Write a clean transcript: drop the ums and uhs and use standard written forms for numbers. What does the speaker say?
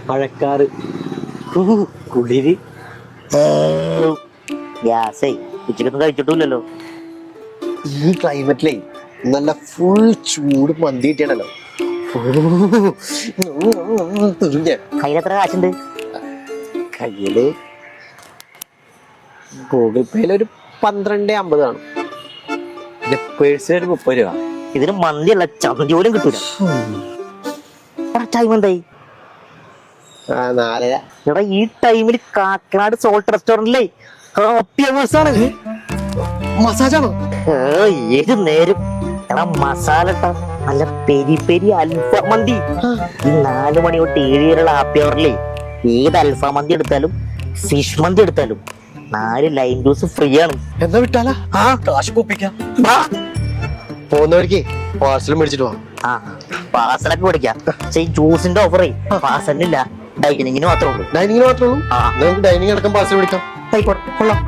മഴക്കാറ് കുളിര് ഗ്യാസേ ഉച്ചക്കൊന്നും കഴിച്ചിട്ടില്ലല്ലോ. ഈ ക്ലൈമറ്റിലേ നല്ല ഫുൾ ചൂട് മന്തി കിട്ടിയാണല്ലോ. കയ്യിലെത്ര കാശുണ്ട്? കയ്യില് ഗൂഗിൾ പേയിലൊരു 12.50 കാണും. പിന്നെ പേഴ്സിലൊരു 30 രൂപ. ഇതിന് മന്തിയല്ല ചന്തി പോലും കിട്ടൂല. ടൈം എന്തായി? 4:30. എടാ ഈ ടൈമിൽ കാക്കനാട് സോൾട്ട് റെസ്റ്റോറന്റിലേ ഹാപ്പി അവേഴ്സ് ആണ്. മസാജാണോ? ഏത് നേരം എടാ മസാല നല്ല പെരി പെരി അൽഫാം മന്തി. ഈ 4 മണി തൊട്ട് 7 വരെയുള്ള ഹാപ്പി അവറിലേ ഏത് അൽഫാം മന്തി എടുത്താലും ഫിഷ് മന്തി എടുത്താലും 4 ലൈം ജ്യൂസ് ഫ്രീ ആണ്. എന്നാ വിട്ടാലാ? കാശ് കൊപ്പിക്കാം. പോകുന്നവർക്ക് പാർസൽ മേടിച്ചിട്ട് പോവാം. പാർസലൊക്കെ മേടിക്കാം. പക്ഷെ ഈ ജ്യൂസിന്റെ ഓഫറേ പാർസലിനില്ല, ഡൈനിങ്ങിന് മാത്രമേ ഉള്ളൂ. ഡൈനിങ്ങിന് മാത്രമേ ഉള്ളൂ. നമുക്ക് ഡൈനിങ് അടക്കം പാർസൽ മേടിക്കാം. ആയിക്കോട്ടെ, കൊള്ളാം.